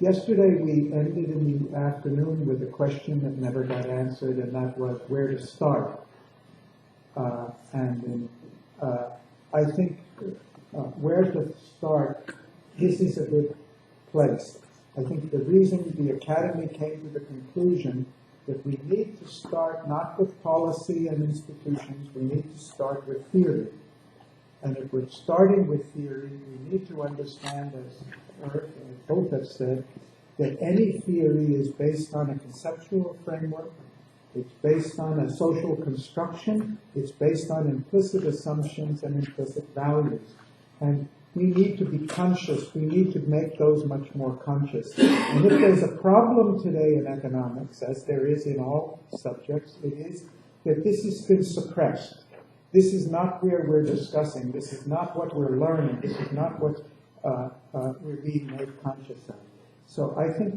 Yesterday we ended in the afternoon with a question that never got answered, and that was where to start. I think where to start, this is a good place. I think the reason the Academy came to the conclusion that we need to start not with policy and institutions, we need to start with theory. And if we're starting with theory, we need to understand, as Earth and both have said, that any theory is based on a conceptual framework, it's based on a social construction, it's based on implicit assumptions and implicit values. And we need to be conscious, we need to make those much more conscious. And if there's a problem today in economics, as there is in all subjects, it is that this has been suppressed. This is not where we're discussing. This is not what we're learning. This is not what we're being made conscious of. So I think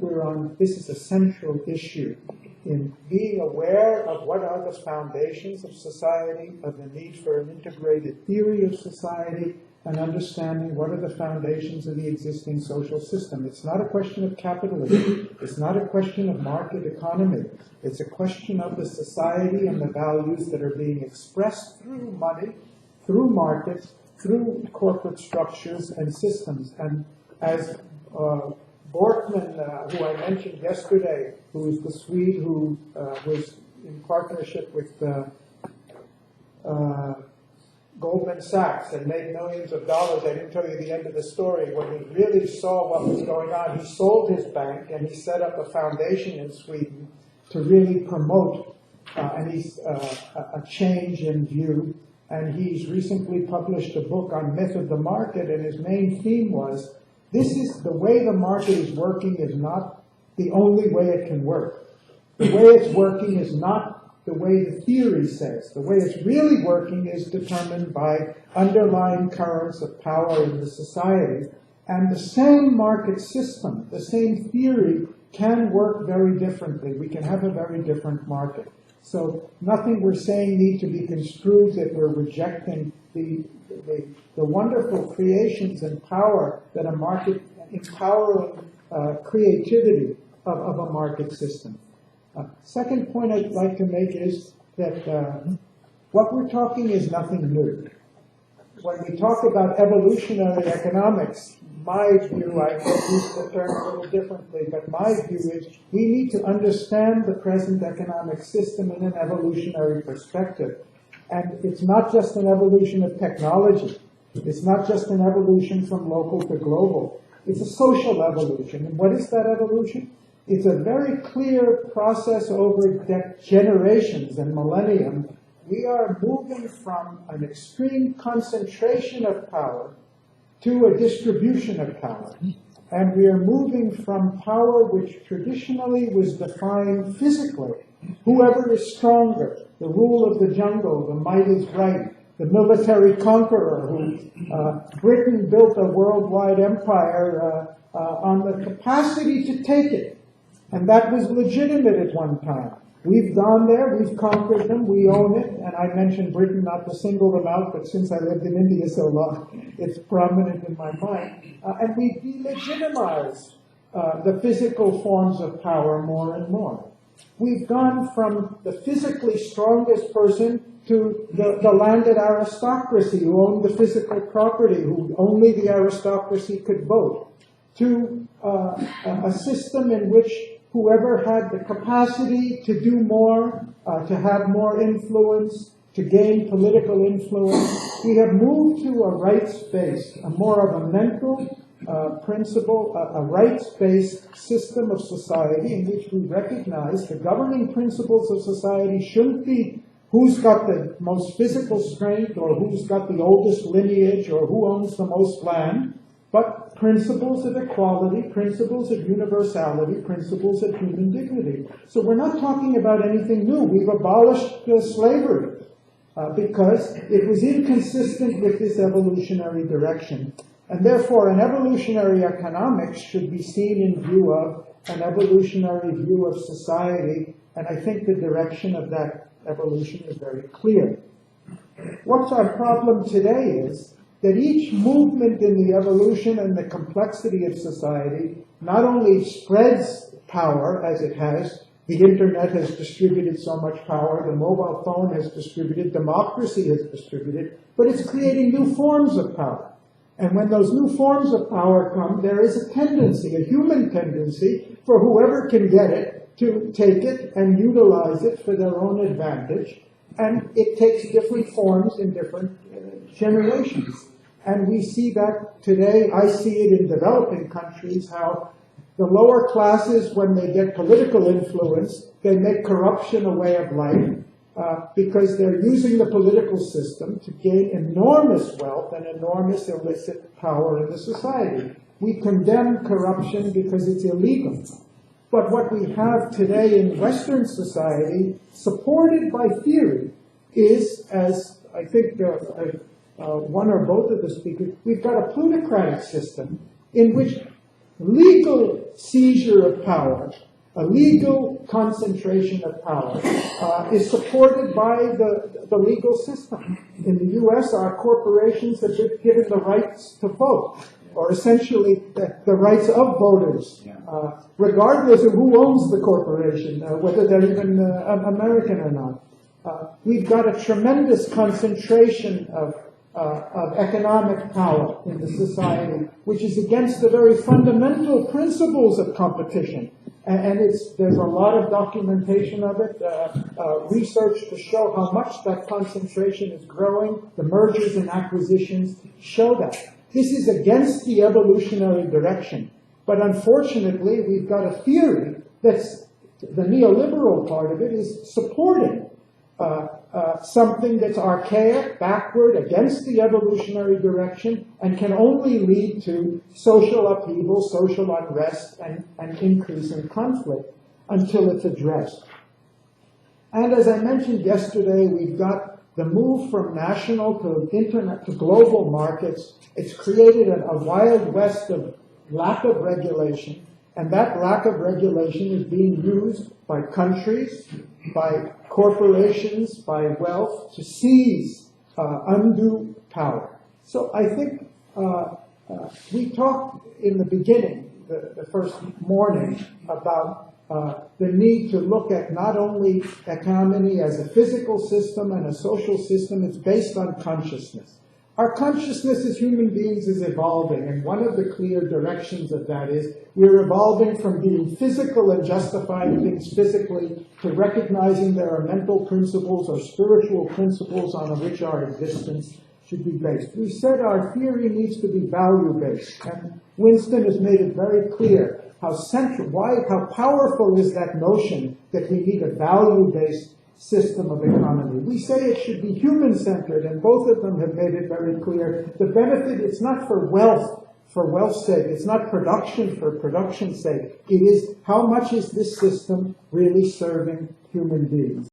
this is a central issue in being aware of what are the foundations of society, of the need for an integrated theory of society, and understanding what are the foundations of the existing social system. It's not a question of capitalism. It's not a question of market economy. It's a question of the society and the values that are being expressed through money, through markets, through corporate structures and systems. And as Borkman, who I mentioned yesterday, who is the Swede who was in partnership with Goldman Sachs and made millions of dollars. I didn't tell you the end of the story. When he really saw what was going on, he sold his bank and he set up a foundation in Sweden to really promote a change in view. And he's recently published a book on myth of the market, and his main theme was, this is the way the market is working is not the only way it can work. The way it's working is not the way the theory says. The way it's really working is determined by underlying currents of power in the society. And the same market system, the same theory, can work very differently. We can have a very different market. So nothing we're saying need to be construed that we're rejecting the wonderful creations and power that a market, empowering creativity of a market system. Second point I'd like to make is that what we're talking is nothing new. When we talk about evolutionary economics, my view, I use the term a little differently, but my view is we need to understand the present economic system in an evolutionary perspective. And it's not just an evolution of technology. It's not just an evolution from local to global. It's a social evolution. And what is that evolution? It's a very clear process over generations and millennium. We are moving from an extreme concentration of power to a distribution of power. And we are moving from power which traditionally was defined physically. Whoever is stronger, the rule of the jungle, the might is right, the military conqueror who Britain built a worldwide empire on the capacity to take it. And that was legitimate at one time. We've gone there, we've conquered them, we own it, and I mentioned Britain not to single them out, but since I lived in India so long, it's prominent in my mind. And we delegitimize the physical forms of power more and more. We've gone from the physically strongest person to the landed aristocracy who owned the physical property, who only the aristocracy could vote, to a system in which whoever had the capacity to do more, to have more influence, to gain political influence, we have moved to a rights-based, a more of a mental principle, a rights-based system of society in which we recognize the governing principles of society shouldn't be who's got the most physical strength or who's got the oldest lineage or who owns the most land, but principles of equality, principles of universality, principles of human dignity. So we're not talking about anything new. We've abolished slavery because it was inconsistent with this evolutionary direction. And therefore, an evolutionary economics should be seen in view of an evolutionary view of society, and I think the direction of that evolution is very clear. What's our problem today is that each movement in the evolution and the complexity of society not only spreads power as it has, the internet has distributed so much power, the mobile phone has distributed, democracy has distributed, but it's creating new forms of power. And when those new forms of power come, there is a tendency, a human tendency, for whoever can get it to take it and utilize it for their own advantage. And it takes different forms in different generations. And we see that today. I see it in developing countries, how the lower classes, when they get political influence, they make corruption a way of life because they're using the political system to gain enormous wealth and enormous illicit power in the society. We condemn corruption because it's illegal. But what we have today in Western society, supported by theory, is, as I think one or both of the speakers, we've got a plutocratic system in which legal seizure of power, a legal concentration of power, is supported by the legal system. In the U.S., our corporations have been given the rights to vote, or essentially the rights of voters, regardless of who owns the corporation, whether they're even American or not. We've got a tremendous concentration of economic power in the society, which is against the very fundamental principles of competition. And there's a lot of documentation of it, research to show how much that concentration is growing. The mergers and acquisitions show that. This is against the evolutionary direction. But unfortunately, we've got a theory that's, the neoliberal part of it is supporting something that's archaic, backward, against the evolutionary direction, and can only lead to social upheaval, social unrest, and increase in conflict until it's addressed. And as I mentioned yesterday, we've got the move from national to internet to global markets. It's created a wild west of lack of regulation, and that lack of regulation is being used by countries, by corporations, by wealth, to seize undue power. So I think we talked in the beginning, the first morning, about the need to look at not only economy as a physical system and a social system, it's based on consciousness. Our consciousness as human beings is evolving, and one of the clear directions of that is we're evolving from being physical and justifying things physically to recognizing there are mental principles or spiritual principles on which our existence should be based. We said our theory needs to be value-based, and Winston has made it very clear how central, how powerful is that notion that we need a value-based system of economy. We say it should be human-centered, and both of them have made it very clear. The benefit, it's not for wealth's sake. It's not production for production's sake. It is how much is this system really serving human beings.